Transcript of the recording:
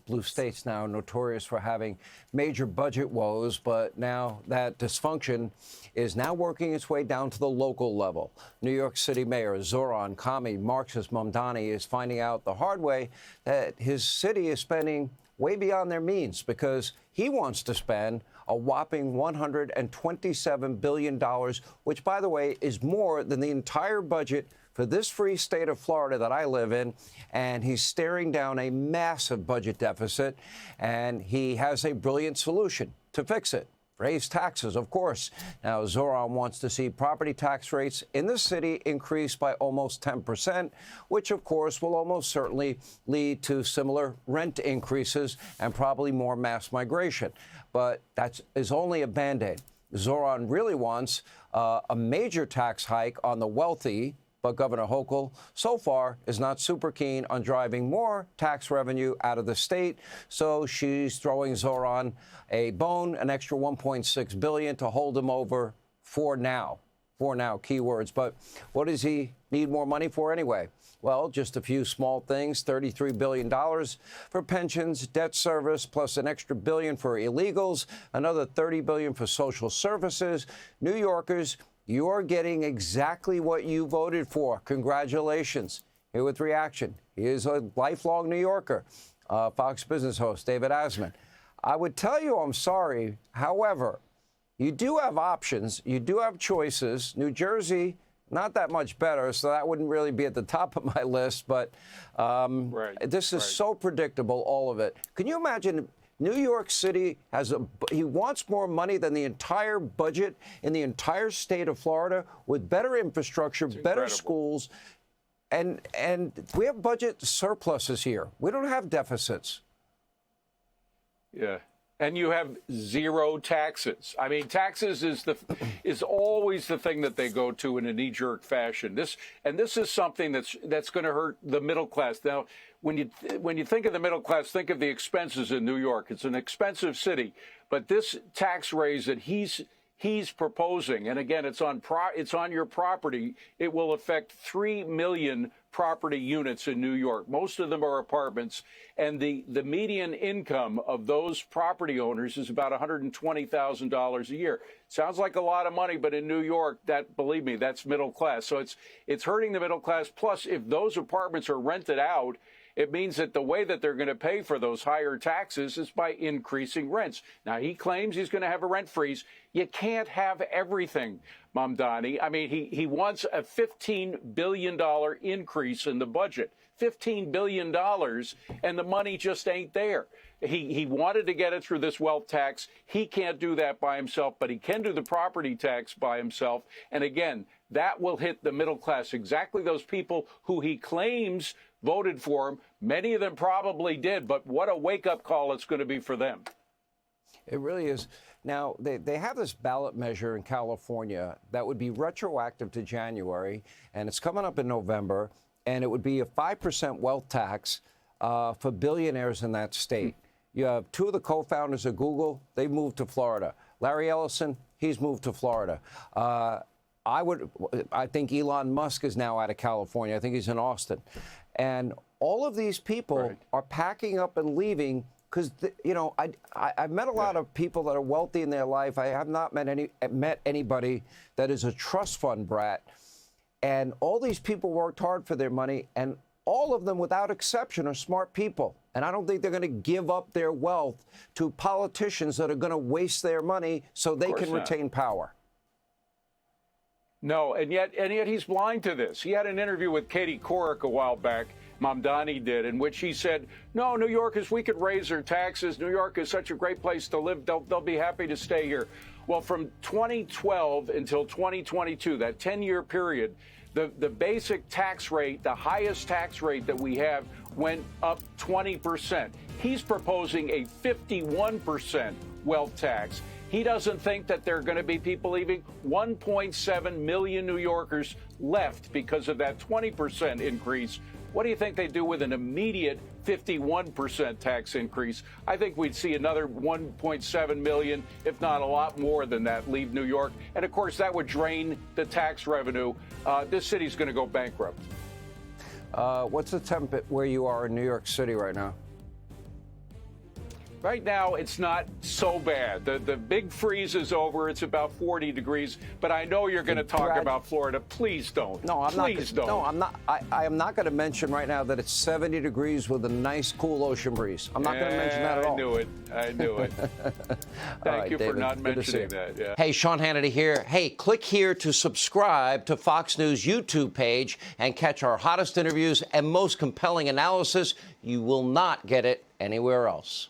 blue states now notorious for having major budget woes, but now that dysfunction is now working its way down to the local level. New York City Mayor Zohran Marxist Mamdani is finding out the hard way that his city is spending way beyond their means because he wants to spend a whopping $127 billion, which, by the way, is more than the entire budget for this free state of Florida that I live in. And he's staring down a massive budget deficit, and he has a brilliant solution to fix it. Raise taxes, of course. Now, Zohran wants to see property tax rates in the city increase by almost 10%, which, of course, will almost certainly lead to similar rent increases and probably more mass migration. But that is only a Band-Aid. Zohran really wants a major tax hike on the wealthy, but Governor Hochul, so far, is not super keen on driving more tax revenue out of the state. So she's throwing Zohran a bone, an extra $1.6 billion to hold him over for now. For now, keywords. But what does he need more money for anyway? Well, just a few small things, $33 billion for pensions, debt service, plus an extra billion for illegals, another $30 billion for social services. New Yorkers, you're getting exactly what you voted for. Congratulations. Here with reaction. He is a lifelong New Yorker, Fox Business host David Asman. I would tell you I'm sorry. However, you do have options. You do have choices. New Jersey, not that much better, so that wouldn't really be at the top of my list. But this is so predictable, all of it. Can you imagine? New York City he wants more money than the entire budget in the entire state of Florida with better infrastructure, better schools, and we have budget surpluses here. We don't have deficits. Yeah. And you have zero taxes. I mean, taxes is always the thing that they go to in a knee-jerk fashion. This is something that's going to hurt the middle class. Now, when you think of the middle class, think of the expenses in New York. It's an expensive city, but this tax raise that he's proposing, and again, it's on your property. It will affect 3 million property units in New York. Most of them are apartments, and the median income of those property owners is about $120,000 a year. Sounds like a lot of money, but in New York, believe me, that's middle class. So it's hurting the middle class. Plus, if those apartments are rented out, it means that the way that they're going to pay for those higher taxes is by increasing rents. Now, he claims he's going to have a rent freeze. You can't have everything, Mamdani. I mean, he wants a $15 billion increase in the budget. $15 billion, and the money just ain't there. He wanted to get it through this wealth tax. He can't do that by himself, but he can do the property tax by himself. And again, that will hit the middle class, exactly those people who he claims voted for him. Many of them probably did, but what a wake-up call it's going to be for them. It really is. Now, they have this ballot measure in California that would be retroactive to January, and it's coming up in November, and it would be a 5% wealth tax for billionaires in that state. You have two of the co-founders of Google. They've moved to Florida. Larry Ellison, he's moved to Florida. I think Elon Musk is now out of California. I think he's in Austin. And all of these people are packing up and leaving because, I've met a lot of people that are wealthy in their life. I have not met anybody that is a trust fund brat. And all these people worked hard for their money, and all of them, without exception, are smart people. And I don't think they're going to give up their wealth to politicians that are going to waste their money so they can retain power. No, and yet he's blind to this. He had an interview with Katie Couric a while back, Mamdani did, in which he said, no, New Yorkers, we could raise their taxes. New York is such a great place to live. They'll be happy to stay here. Well, from 2012 until 2022, that 10-year period, the basic tax rate, the highest tax rate that we have, went up 20%. He's proposing a 51% wealth tax. He doesn't think that there are going to be people leaving. 1.7 million New Yorkers left because of that 20% increase. What do you think they do with an immediate 51% tax increase? I think we'd see another 1.7 million, if not a lot more than that, leave New York. And, of course, that would drain the tax revenue. This city's going to go bankrupt. What's the temp where you are in New York City right now? Right now, it's not so bad. The big freeze is over. It's about 40 degrees. But I know you're going to talk about Florida. Please don't. No, I'm not. Please don't. No, I'm not. I am not going to mention right now that it's 70 degrees with a nice, cool ocean breeze. I'm not going to mention that at all. I knew it. I knew it. Thank you for not mentioning that. Yeah. Hey, Sean Hannity here. Hey, click here to subscribe to Fox News YouTube page and catch our hottest interviews and most compelling analysis. You will not get it anywhere else.